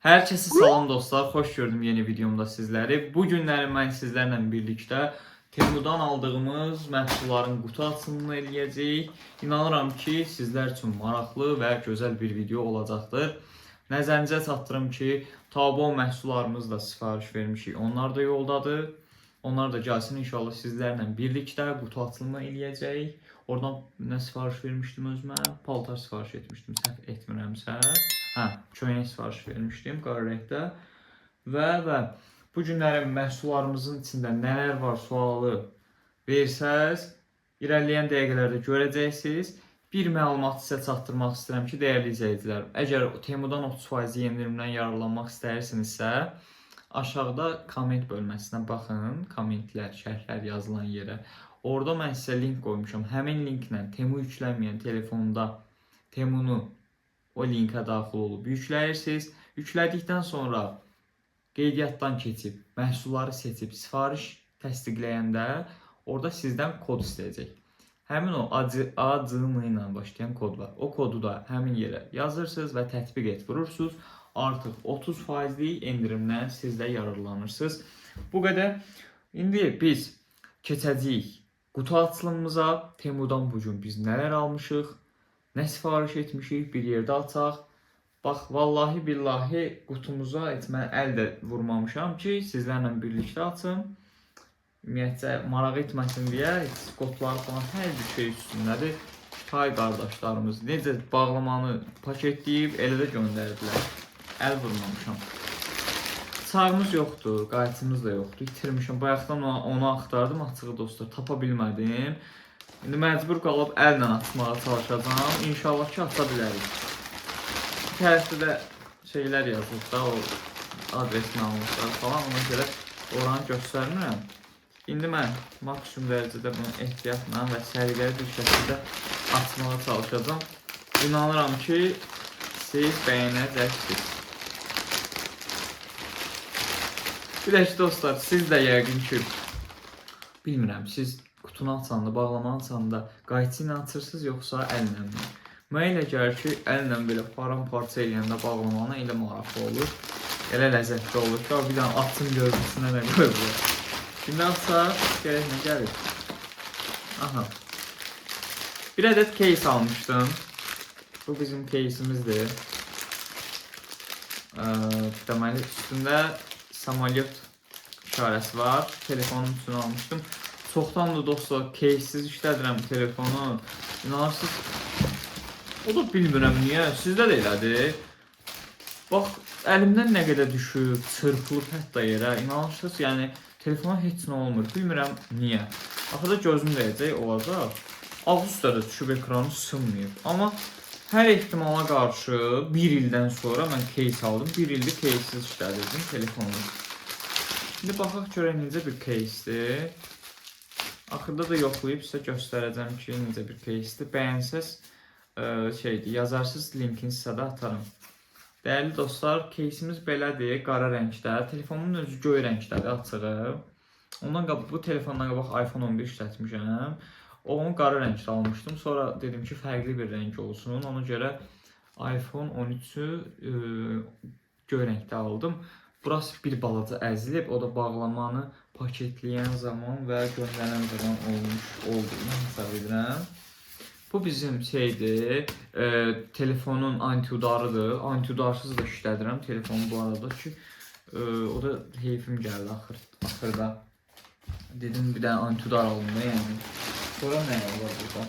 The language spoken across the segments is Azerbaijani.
Herkese salam dostlar, xoş gördüm yeni videomda sizləri. Bu günləri mən sizlərlə birlikdə Temudan aldığımız məhsulların qutu açılımını eləyəcəyik. İnanıram ki, sizlər üçün maraqlı və gözəl bir video olacaqdır. Nəzərinizə çatdırım ki, Taobao məhsullarımızı da sifariş vermişik, onlar da yoldadır. Onlar da gəlsin inşallah sizlərlə birlikdə qutu açılımı eləyəcəyik. Oradan nə sifariş vermişdim özümə? Paltar sifariş etmişdim, səhv etmirəmsə. Köynək sifariş vermişdim qara rəngdə. Və bu günlərin məhsullarımızın içində nələr var sualı versəz, irəliləyən dəqiqələrdə görəcəksiniz. Bir məlumat sizə çatdırmaq istəyirəm ki, dəyərli izləyicilər, əgər Temudan 30% endirimdən yararlanmaq istəyirsinizsə, aşağıda komment bölməsinə baxın, kommentlər, şərhlər yazılan yerə. Orada mən sizə link qoymuşam. Həmin linklə Temu yüklənməyən telefonda Temunu o linkə daxil olub yükləyirsiniz. Yüklədikdən sonra qeydiyyatdan keçib, məhsulları seçib, sifariş təsdiqləyəndə orada sizdən kod istəyəcək. Həmin o ACM ilə başlayan kod var. O kodu da həmin yerə yazırsınız və tətbiq et vurursunuz. Artıq 30%lik endirimdən siz də yararlanırsınız. Bu qədər. İndi biz keçəcəyik qutu açılımımıza. Temudan bugün biz nələr almışıq, nə sifariş etmişik, bir yerdə açaq. Bax, vallahi billahi qutumuza mən əl də vurmamışam ki, sizlərlə birlikdə açım. Ümumiyyətcə, maraq etməsin deyə kodlar falan hər bir şey üstündədir. Hay qardaşlarımız necə bağlamanı paketləyib elə də göndərdilər. Əl vurmamışam. Çağımız yoxdur, qayıtımız da yoxdur. İtirmişəm. Bayaqdan onu axtardım, açığı dostlar, tapa bilmədim. İndi məcbur qalıb əllə açmağa çalışacağam. İnşallah ki, aça bilərik. Bir tərəfdə də şeylər yazılıb da, o adresini almışlar falan. Ona görə oranı göstərmirəm. İndi mən maksimum dərəcədə bunu ehtiyatla və səliqəli bir şəkildə açmağa çalışacağım. İnanıram ki, siz bəyənəcəksiniz. Bir də ki, dostlar, siz də yəqin ki, bilmirəm, siz qutunu açanda, bağlamanı açanda qayçı ilə açırsınız, yoxsa əllə mi? Mənə elə gəlir ki, əllə belə paramparça eləyəndə bağlamanı elə maraqlı olur, elə ləzzətli olur ki, bir dənə atın görüntüsünə nə qoyulur. Şimdi açsaq, gələk nə gəlir? Aha. Bir ədəd case almışdım. Bu bizim case'imizdir. Deməli, üstündə samolyot işarəsi var. Telefonun üstünü almışdım. Çoxdandır dostlar, case'siz işlədirəm telefonu. İnanırsınız, o da bilmirəm niyə, sizdə də elədir. Bax, əlimdən nə qədər düşüb, çırpılıb hətta yerə. İnanırsınız, yəni telefona heç nə olmur. Bilmirəm niyə. Axırda gözüm dəyəcək olacaq. Ağ üstə də düşüb ekranı sınmayıb. Amma hər ehtimala qarşı bir ildən sonra mən case aldım. Bir ildir casesiz işlədirdim telefonu. Şimdi baxaq görək necə bir casedir. Axırda da yoxlayıb sizə göstərəcəm ki, necə bir casedir. Bəyənsəz yazarsınız, linkini sizə də atarım. Dəyərli dostlar, case'imiz belədir, qara rəngdə. Telefonun özü göy rəngdədir, açığı. Ondan qabaq, bu telefondan qabaq iPhone 11 işlətmişəm. Onu qara rəngdə almışdım. Sonra dedim ki, fərqli bir rəng olsun. Ona görə iPhone 13'ü göy rəngdə aldım. Burası bir balaca əzilib. O da bağlamanı paketləyən zaman və göndərən zaman olduğunu hesab edirəm. Bu bizim şeydir, telefonun antiudarıdır. Antiudarsız da işlədirəm telefonu bu arada ki, o da heyfim gəldi axırda. Dedim bir dənə antiudar alım da yəni. Sonra nə var burada?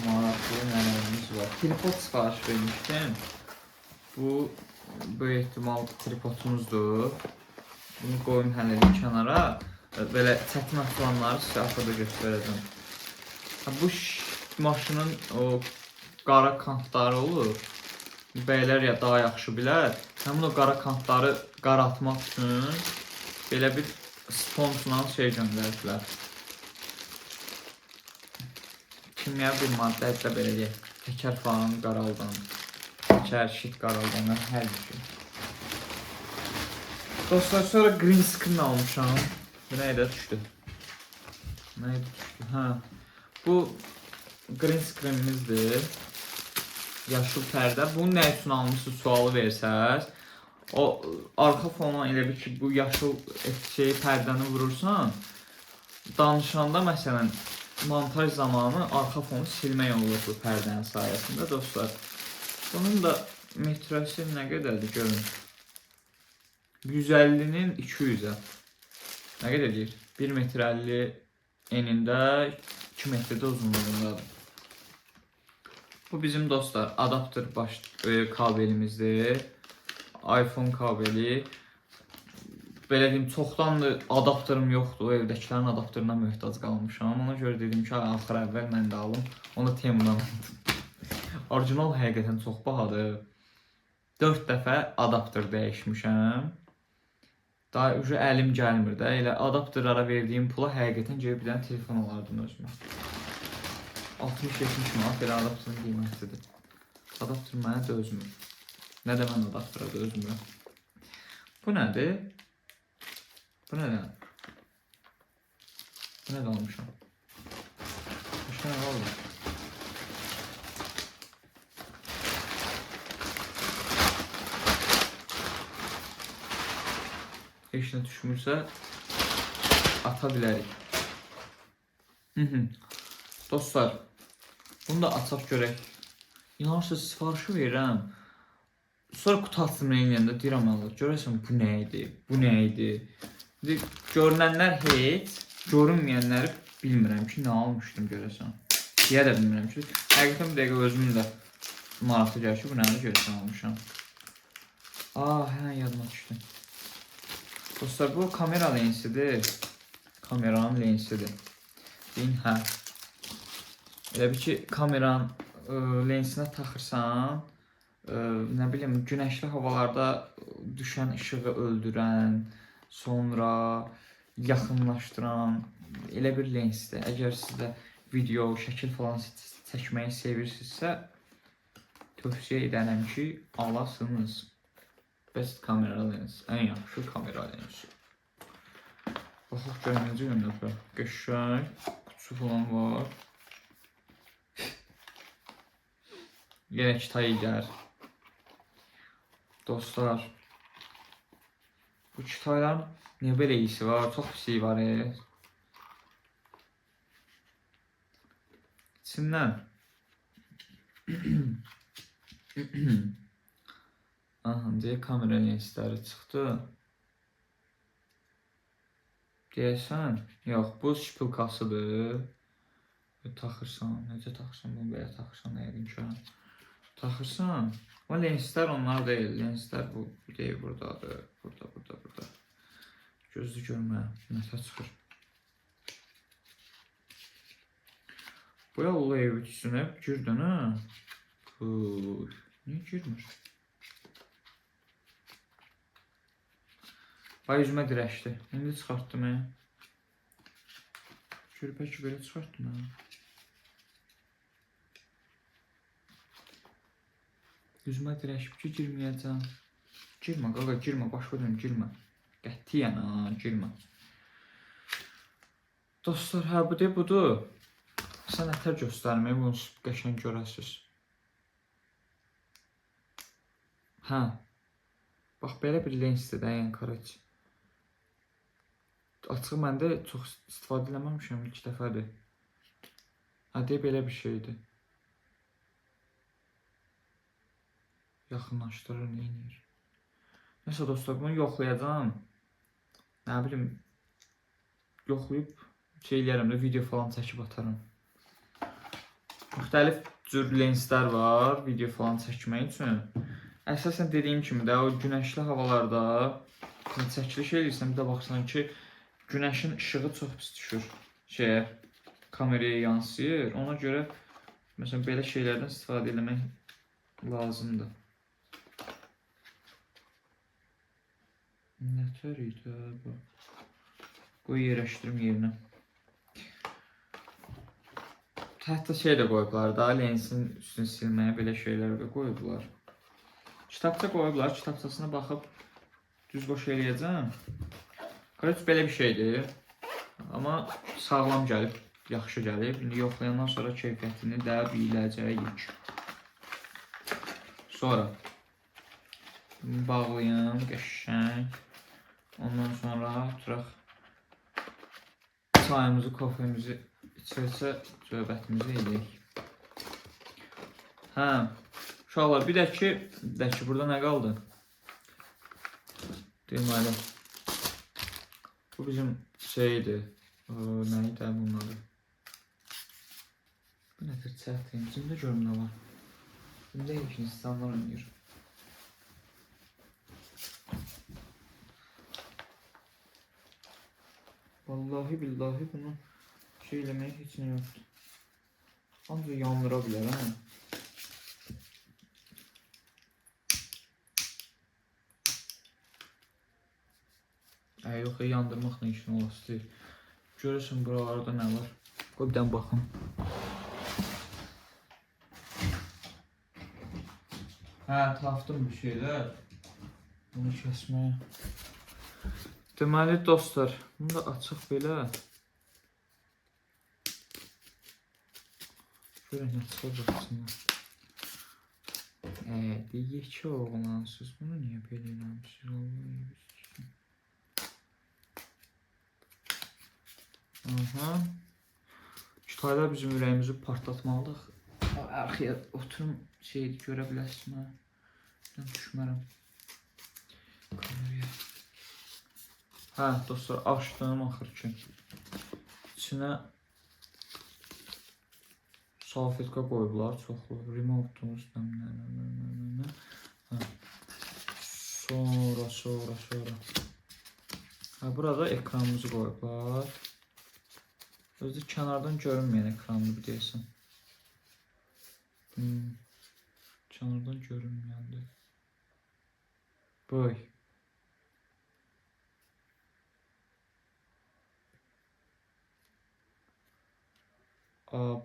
Maraqlı nəyimiz var. Tripod sifariş vermişdim. Bu böyük ehtimal tripodumuzdur. Bunu qoyum hələlik kənara. Belə çətin atılanları sizə axırda göstərəcəm. Bu maşının o qara kantları olur. Bəylər ya daha yaxşı bilər. Həmin o qara kantları qaratmaq üçün belə bir sponsla şey göndərdilər. Kimya bir maddə də belə deyək. Təkər falan qaraldan, təkər, şit qaraldan, hər bir şey. Dostlar, sonra green screen almışam. Bu nə ilə düşdü? Nə ilə düşdü? Bu green screenimizdir. Yaşıl pərdə. Bunu nə üçün almışsınız sualı versəz. O arxa fona elə bir ki, bu yaşıl şey pərdəni vurursan, danışanda məsələn montaj zamanı arxa fonu silmək olur bu pərdənin sayəsində dostlar. Bunun da metrəsi nə qədərdir görün. 150-nin 200-ə. Nə qədər deyir? 1 metr 50 enində, 2 metrdə uzunluğundadır. Bu bizim dostlar adapter kabelimizdir. iPhone kabeli. Belə deyim, çoxdandır adapterim yoxdur. Evdəkilərin adapterinə möhtac qalmışam. Ona görə dedim ki, axır əvvəl mən də alım. Onu Temudan aldım. Orijinal həqiqətən çox bahadır. 4 dəfə adapter dəyişmişəm. Daha əlim gəlmir də. Elə adapterlara verdiyim pula həqiqətən bir dənə telefon alardım özümə. 60-70 manat belə adapterin qiymətidir. Adapter mənə dözmür. Nə də mən adaptera dözmürəm. Bu nədir? Bu nədir? Bu nədir almışam? Başqa nə oldu? Heç nə düşmürsə ata bilərik. Dostlar, bunu da açaq görək. İnanırsınız, sifarişi verirəm. Sonra qutu açdım eləyəndə deyirəm Allah, görəsən bu nə idi? Bu nə idi? Görünənlər heç, görünməyənləri bilmirəm ki, nə almışdım görəsən. Deyə də bilmirəm ki, həqiqətən bir dəqiqə özümün də maraqlı gəlir ki, bu nədir görəsən almışam. Hə, yadıma düşdü. Dostlar, bu kamera lensidir. Kameranın lensidir. Deyin, hə. Elə bir ki, kameranın lensinə taxırsan, nə bilim, günəşli havalarda düşən işığı öldürən, sonra yaxınlaşdıran elə bir lensdir. Əgər siz də video, şəkil falan çəkməyi sevirsinizsə, tövsiyə edərəm ki, alasınız. Best kamera lens, ən yaxşı kamera lensi. Baxaq görək necə göndərək. Qəşəng, qutusu falan var. Yenə Kitaylar. Dostlar, bu Kitayların niyə belə iyisi var? Çox pis iyi var. İçindən deyə kamera lensləri çıxdı. Deyəsən, yox, bu şpilkasıdır. Taxırsan, necə taxırsan, bunu belə taxırsan, nə edin ki? Taxırsan, ama lenslər onlar deyil, lenslər bu deyil, buradadır, burada. Gözlü görmə, nətə çıxır. Bu yollu ev ütüsünə girdin, ha? Niyə girmir? Ay, üzümə dirəşdi, indi çıxartdım, Körpək belə çıxartdım, Üzümə dirəşib ki, girməyəcəm. Girmə, qaqa, girmə, başqa dönüm, girmə. Qəttiyən, girmə. Dostlar, hə, bu deyil, budur. Sənətlər göstərməyi, bunu qəşəng görəsiniz. Hə, bax, belə bir lensdir də, encourage. Açıq məndə çox istifadə eləməmişəm, 2 dəfədir. Hə, deyib, belə bir şeydir. Yaxınlaşdırır, neyinir? Nəsə dostlar, bunu yoxlayacağım. Nə bilim, yoxlayıb şey eləyərəm də, video falan çəkib atarım. Müxtəlif cür lenslər var, video falan çəkmək üçün. Əsasən dediyim kimi də, o günəşli havalarda çəkiliş eləyirsən, bir də baxsan ki, günəşin işığı çox pis düşür. Kameraya yansıyır. Ona görə, məsələn, belə şeylərdən istifadə eləmək lazımdır. Nətər idi bu? Qoy yerləşdirim yerinə. Hətta şey də qoyublar da, lensin üstünü silməyə belə şeylər də qoyublar. Kitabça qoyublar, kitabçasına baxıb düz qoş eləyəcəm. Qarəc belə bir şeydir. Amma sağlam gəlib, yaxşı gəlib. İndi yoxlayandan sonra keyfiyyətini də biləcəyik. Sonra bağlayım qəşəng. Ondan sonra oturaq çayımızı, kofemizi içirsə söhbətimizi edək. Hə, uşaqlar, bir də ki, burada nə qaldı? Deməli, bu bizim şeydir. Nə idi bunları? Bu nədir çətin? Cimdə görüm nə var. Cimdə ilk insanlar oynayır. Vallahi billahi bunu şey eləməyə heç nə yoxdur. Ancaq yandıra bilər, hə? Yox, yandırmaqla işin olası deyil. Görürsən buralarda nə var? Qoy bir dən baxın. Hə, tapdım bir şeylər. Bunu kəsməyə. Deməli dostlar, bunu da açıq belə. Görək nə çıxacaq içindən. Deyək ki, oğlansız. Bunu niyə belə eləmişsiniz? Aha. Kitaylar bizim ürəyimizi partlatmalıyıq. Arxaya oturum şeydi, görə biləsin. Mən düşmərəm. Hə, dostlar, açdım axır ki. İçinə salfetka qoyublar, çoxlu. Remote-umuz. Sonra. Hə, burada ekranımızı qoyublar. Özü kənardan görünməyən ekranını bir deyəsən. Kənardan görünməyəndir. Boy.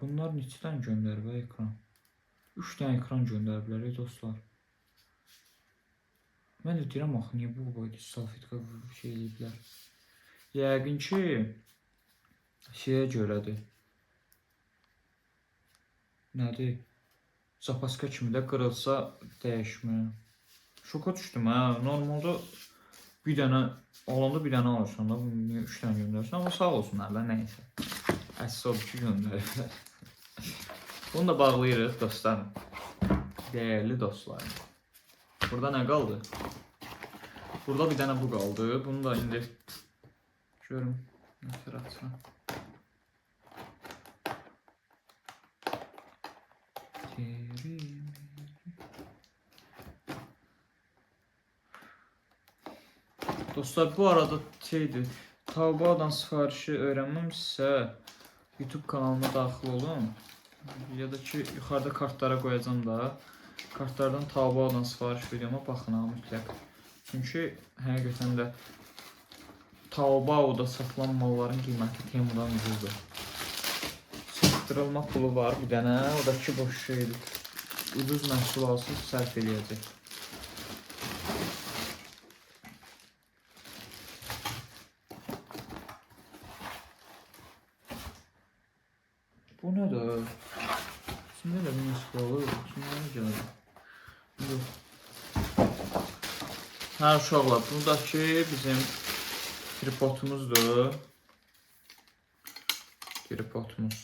Bunlar neçədən göndərib ekran? 3 dənə ekran göndəriblər dostlar. Mən də deyirəm axı, niyə bu boyda salfetka şey ediblər? Yəqin ki, şeyə görədir. Nədir? Zapaska kimi də qırılsa dəyişmir. Şoka düşdüm, hə. Normalda bir dənə alanda bir dənə alırsan da, bunu niyə 3 dənə göndərsən? Amma sağ olsunlar da, nəysə. Əsas odur ki, göndəriblər. Bunu da bağlayırıq dostlarım. Dəyərli dostlarım. Burada nə qaldı? Burada bir dənə bu qaldı. Bunu da indi görüm. Nəfər açıram. Dostlar, bu arada şeydir. Taobao'dan sifarişi öyrənməmişsə YouTube kanalıma daxil olun. Ya da ki, yuxarıda kartlara qoyacağım da. Kartlardan Taobao'dan sifariş videoma baxın mütləq. Çünki həqiqətən də Taobao'da satılan malların qiyməti Temudan ucuzdur. Sıxdırılma pulu var bir dənə, o da ki boş şeydir. Ucuz məhsul alsın, sərf eləyəcək. Bu nədir? Şimdi də bir nüsxə olur. Şimdi nə gəlir? Hə, uşaqlar, buradakı bizim tripodumuzdur. Tripodumuz.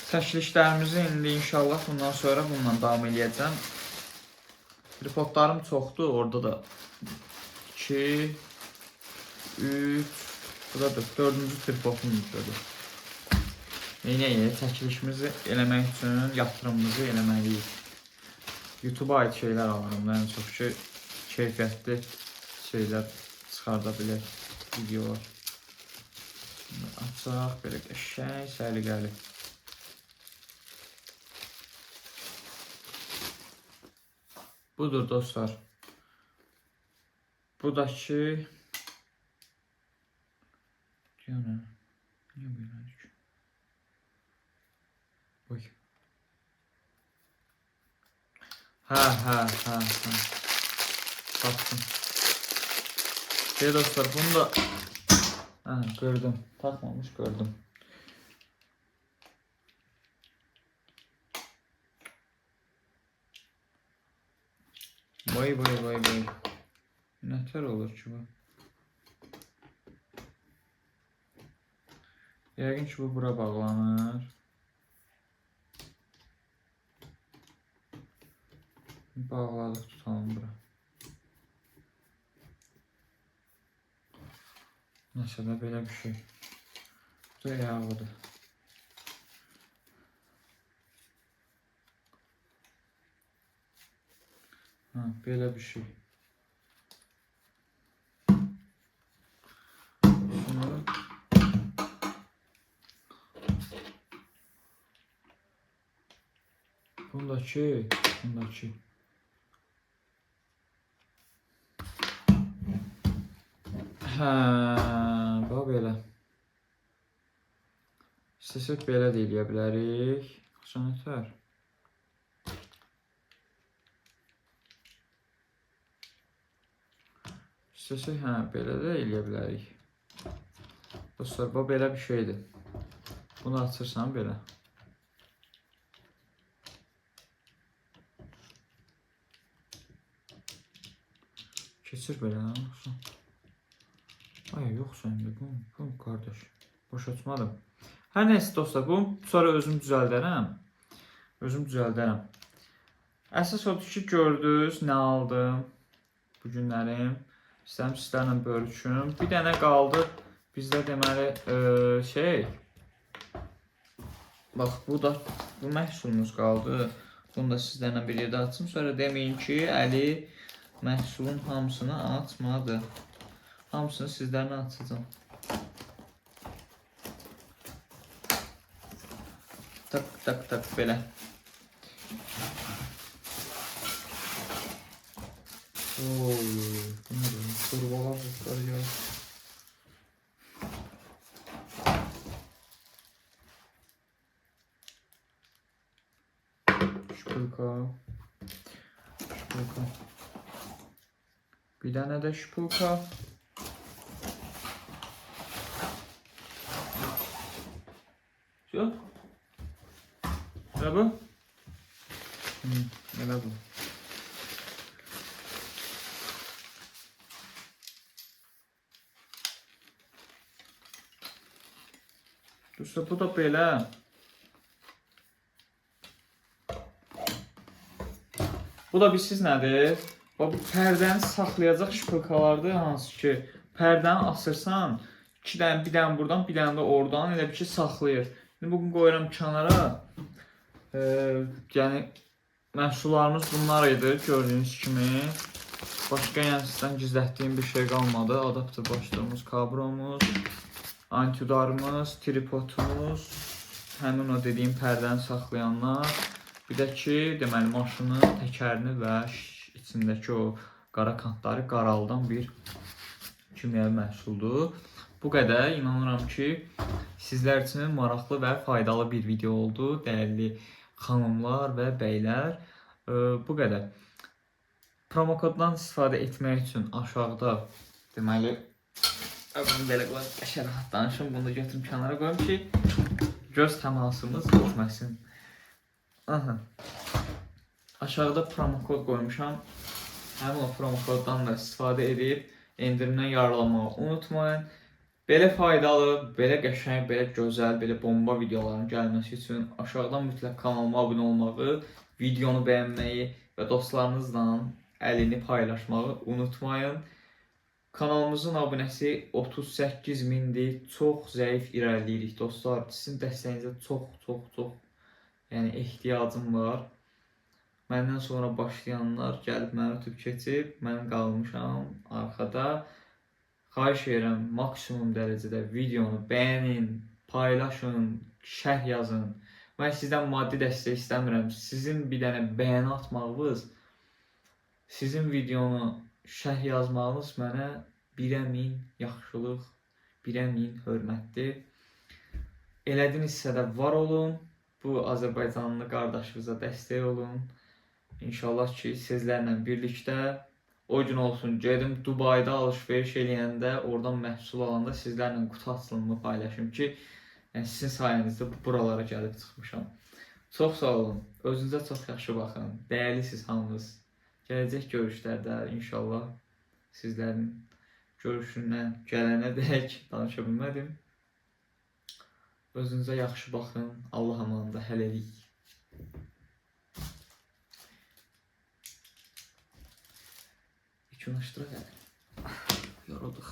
Çəkilişlərimizi indi inşallah bundan sonra bununla davam edəcəm. Tripodlarım çoxdur. Orada da 2, 3, burada da 4-cü tripodumuzdur. Neynəyək, çəkilişimizi eləmək üçün yatırımımızı eləməliyik. YouTube'a aid şeylər alıram. Ən çox ki, keyfiyyətli şeylər çıxarda bilək videolar. Açaq, belə qəşəng, səliqəli. Budur dostlar. Bu da ki... Niyə belədik? Oy. Hə. Baktım. Dostlar, bunu da gördüm. Takmamış gördüm. Vay vay vay vay. Nətər olur ki bu? Yəqin ki bu bura bağlanır. Bağladıq, tutalım bura. Nəsə də belə bir şey. Bu da yağıdır. Ha, belə bir şey. Bundakı. Hə, bax belə. İstəsək belə də eləyə bilərik. Qaçan ötər. İstəsək, hə, belə də eləyə bilərik. Dostlar, bu belə bir şeydir. Bunu açırsan belə. Keçir belə, yoxsa? Ay, yoxsa indi bu qardaş. Boş açmadım. Hər neysə dostlar, bu sonra özüm düzəldərəm. Əsas odur ki, gördünüz, nə aldım bu günlərim. İstəyirəm sizlərlə bölüşüm. Bir dənə qaldı bizdə deməli bax, bu məhsulumuz qaldı. Bunu da sizlərlə bir yerdə açım. Sonra deməyin ki, Əli məhsulun hamısını açmadı. Hamısını sizlərlə açacağım. Tak, belə. Oy, bu nə deyim? Qurbağa buzlar ya. Şpulka. Bir dənə də şpulka. Şu? Nə bu? Elə bu. Dostlar, bu da belə. Bu da bilirsiniz nədir? Bu pərdəni saxlayacaq şpulkalardır, hansı ki pərdəni asırsan, bir dənə buradan, bir dənə də oradan elə bir şey saxlayır. Şimdi bugün qoyuram kənara. Yəni məhsullarımız bunlar idi, gördüyünüz kimi. Başqa yəni sizdən gizlətdiyim bir şey qalmadı. Adapter başlığımız, kabromuz, antiudarımız, tripodumuz, həmin o dediyim pərdəni saxlayanlar. Bir də ki, deməli maşının təkərini və içindəki o qara kantları qaraldan bir kimyəvi məhsuldur. Bu qədər. İnanıram ki, sizlər üçün maraqlı və faydalı bir video oldu, dəyərli xanımlar və bəylər. Bu qədər. Promokoddan istifadə etmək üçün aşağıda deməli bunu belə qoyum, qəşəng rahat danışım. Bunu da götürüm kənara qoyum ki, göz təmasımız etməsin. Aşağıda promokod qoymuşam. Həmin o promokoddan da istifadə edib endirimdən yararlanmağı unutmayın. Belə faydalı, belə qəşəng, belə gözəl, belə bomba videoların gəlməsi üçün aşağıdan mütləq kanalıma abunə olmağı, videonu bəyənməyi və dostlarınızla əlini paylaşmağı unutmayın. Kanalımızın abunəsi 38.000-dir. Çox zəif irəliləyirik dostlar. Sizin dəstəyinizə çox yəni ehtiyacım var. Məndən sonra başlayanlar gəlib məni ötüb keçib, mən qalmışam arxada. Xahiş edirəm, maksimum dərəcədə videonu bəyənin, paylaşın, şərh yazın. Mən sizdən maddi dəstək istəmirəm. Sizin bir dənə bəyəni atmağınız, sizin videonu şərh yazmağınız mənə 1000 yaxşılıq, 1000 hörmətdir. Elədinizsə də var olun. Bu Azərbaycanlı qardaşımıza dəstək olun. İnşallah ki, sizlərlə birlikdə o gün olsun, gedim Dubayda alış-veriş eləyəndə, oradan məhsul alanda sizlərlə qutu açılımını paylaşım ki, yəni sizin sayənizdə buralara gəlib çıxmışam. Çox sağ olun, özünüzə çox yaxşı baxın, dəyərlisiniz hamınız. Gələcək görüşlərdə inşallah sizlərin görüşündən gələnə dək danışa bilmədim. Özünüzə yaxşı baxın. Allah amanında hələlik. Yekunlaşdıraq hələ. Yorulduk.